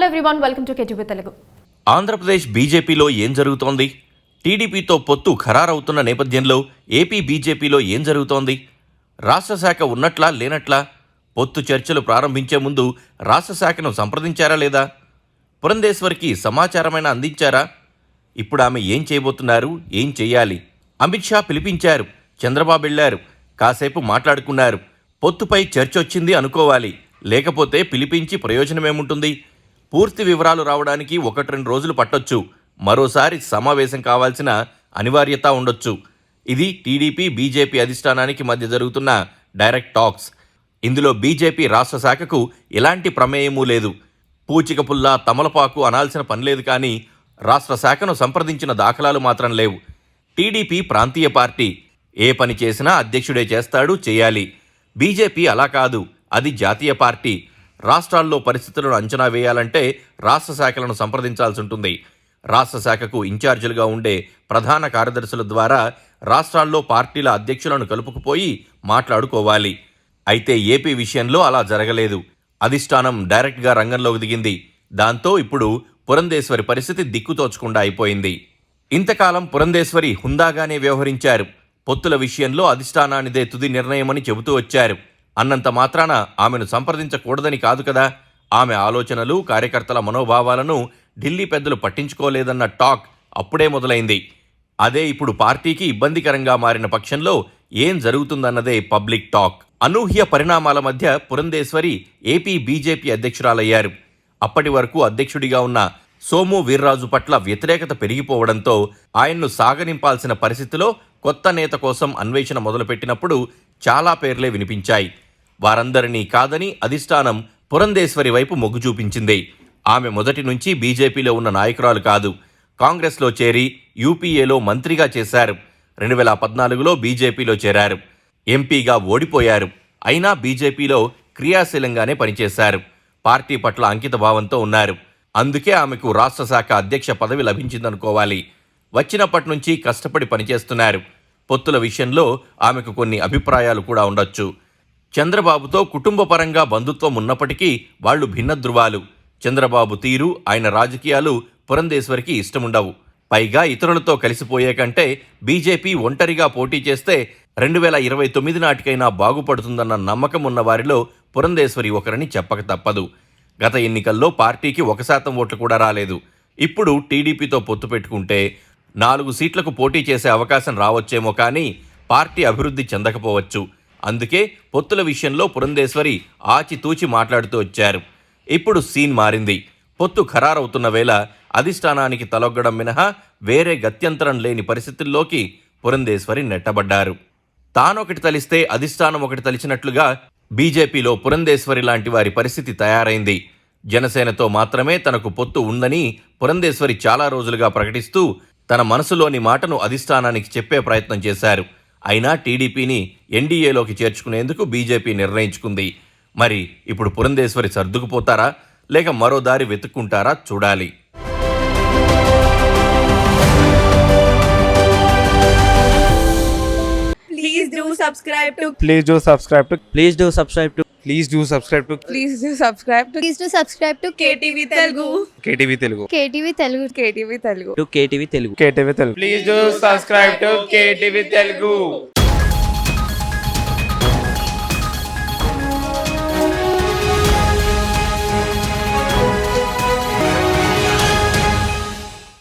Hello everyone, welcome to KTV Telugu. Andhra Pradesh బీజేపీలో ఏం జరుగుతోంది? టీడీపీతో పొత్తు ఖరారవుతున్న నేపథ్యంలో ఏపీ బీజేపీలో ఏం జరుగుతోంది? రాష్ట్ర శాఖ ఉన్నట్లా లేనట్లా? పొత్తు చర్చలు ప్రారంభించే ముందు రాష్ట్ర శాఖను సంప్రదించారా లేదా? పురంధేశ్వరికి సమాచారమైనా అందించారా? ఇప్పుడు ఆమె ఏం చేయబోతున్నారు? ఏం చెయ్యాలి? అమిత్ షా పిలిపించారు, చంద్రబాబు వెళ్లారు, కాసేపు మాట్లాడుకున్నారు. పొత్తుపై చర్చ వచ్చింది అనుకోవాలి, లేకపోతే పిలిపించి ప్రయోజనమేముంటుంది? పూర్తి వివరాలు రావడానికి 1-2 రోజులు పట్టొచ్చు. మరోసారి సమావేశం కావాల్సిన అనివార్యత ఉండొచ్చు. ఇది టీడీపీ బీజేపీ అధిష్టానానికి మధ్య జరుగుతున్న డైరెక్ట్ టాక్స్. ఇందులో బీజేపీ రాష్ట్ర శాఖకు ఎలాంటి ప్రమేయమూ లేదు. పూచిక పుల్ల తమలపాకు అనాల్సిన పనిలేదు. కానీ రాష్ట్ర శాఖను సంప్రదించిన దాఖలాలు మాత్రం లేవు. టీడీపీ ప్రాంతీయ పార్టీ, ఏ పని చేసినా అధ్యక్షుడే చేస్తాడు, చేయాలి. బీజేపీ అలా కాదు, అది జాతీయ పార్టీ. రాష్ట్రాల్లో పరిస్థితులను అంచనా వేయాలంటే రాష్ట్ర శాఖలను సంప్రదించాల్సి ఉంటుంది. రాష్ట్ర శాఖకు ఇన్ఛార్జీలుగా ఉండే ప్రధాన కార్యదర్శుల ద్వారా రాష్ట్రాల్లో పార్టీల అధ్యక్షులను కలుపుకుపోయి మాట్లాడుకోవాలి. అయితే ఏపీ విషయంలో అలా జరగలేదు. అధిష్టానం డైరెక్ట్గా రంగంలోకి దిగింది. దాంతో ఇప్పుడు పురంధేశ్వరి పరిస్థితి దిక్కుతోచకుండా అయిపోయింది. ఇంతకాలం పురంధేశ్వరి హుందాగానే వ్యవహరించారు. పొత్తుల విషయంలో అధిష్టానానిదే తుది నిర్ణయమని చెబుతూ వచ్చారు. అన్నంత మాత్రాన ఆమెను సంప్రదించకూడదని కాదు కదా. ఆమె ఆలోచనలు, కార్యకర్తల మనోభావాలను ఢిల్లీ పెద్దలు పట్టించుకోలేదన్న టాక్ అప్పుడే మొదలైంది. అదే ఇప్పుడు పార్టీకి ఇబ్బందికరంగా మారిన పక్షంలో ఏం జరుగుతుందన్నదే పబ్లిక్ టాక్. అనూహ్య పరిణామాల మధ్య పురంధేశ్వరి ఏపీ బీజేపీ అధ్యక్షురాలయ్యారు. అప్పటి వరకు అధ్యక్షుడిగా ఉన్న సోము వీర్రాజు పట్ల వ్యతిరేకత పెరిగిపోవడంతో ఆయన్ను సాగనింపాల్సిన పరిస్థితిలో కొత్త నేత కోసం అన్వేషణ మొదలుపెట్టినప్పుడు చాలా పేర్లే వినిపించాయి. వారందరినీ కాదని అధిష్టానం పురంధేశ్వరి వైపు మొగ్గు చూపించింది. ఆమె మొదటి నుంచి బీజేపీలో ఉన్న నాయకురాలు కాదు. కాంగ్రెస్లో చేరి యూపీఏలో మంత్రిగా చేశారు. 2014లో బీజేపీలో చేరారు. ఎంపీగా ఓడిపోయారు. అయినా బీజేపీలో క్రియాశీలంగానే పనిచేశారు. పార్టీ పట్ల అంకిత భావంతో ఉన్నారు. అందుకే ఆమెకు రాష్ట్ర శాఖ అధ్యక్ష పదవి లభించిందనుకోవాలి. వచ్చినప్పటి నుంచి కష్టపడి పనిచేస్తున్నారు. పొత్తుల విషయంలో ఆమెకు కొన్ని అభిప్రాయాలు కూడా ఉండొచ్చు. చంద్రబాబుతో కుటుంబపరంగా బంధుత్వం ఉన్నప్పటికీ వాళ్లు భిన్న ధృవాలు. చంద్రబాబు తీరు, ఆయన రాజకీయాలు పురంధేశ్వరికి ఇష్టముండవు. పైగా ఇతరులతో కలిసిపోయే కంటే బీజేపీ ఒంటరిగా పోటీ చేస్తే 2029 నాటికైనా బాగుపడుతుందన్న నమ్మకం ఉన్న వారిలో పురంధేశ్వరి ఒకరని చెప్పక తప్పదు. గత ఎన్నికల్లో పార్టీకి 1% ఓట్లు కూడా రాలేదు. ఇప్పుడు టీడీపీతో పొత్తు పెట్టుకుంటే 4 సీట్లకు పోటీ చేసే అవకాశం రావచ్చేమో, కానీ పార్టీ అభివృద్ధి చెందకపోవచ్చు. అందుకే పొత్తుల విషయంలో పురంధేశ్వరి ఆచితూచి మాట్లాడుతూ వచ్చారు. ఇప్పుడు సీన్ మారింది. పొత్తు ఖరారవుతున్న వేళ అధిష్టానానికి తలొగ్గడం మినహా వేరే గత్యంతరం లేని పరిస్థితుల్లోకి పురంధేశ్వరి నెట్టబడ్డారు. తానొకటి తలిస్తే అధిష్టానం ఒకటి తలిచినట్లుగా బీజేపీలో పురంధేశ్వరి లాంటి వారి పరిస్థితి తయారైంది. జనసేనతో మాత్రమే తనకు పొత్తు ఉందని పురంధేశ్వరి చాలా రోజులుగా ప్రకటిస్తూ తన మనసులోని మాటను అధిష్టానానికి చెప్పే ప్రయత్నం చేశారు. అయినా టీడీపీని ఎన్డీఏలోకి చేర్చుకునేందుకు బీజేపీ నిర్ణయించుకుంది. మరి ఇప్పుడు పురంధేశ్వరి సర్దుకుపోతారా, లేక మరో దారి వెతుక్కుంటారా చూడాలి. Please do subscribe to Please do subscribe to Please do subscribe to Please do subscribe to Please do subscribe to Please do subscribe to KTV Telugu. KTV Telugu. KTV Telugu. KTV Telugu. KTV Telugu. KTV Telugu. Please do subscribe to KTV Telugu.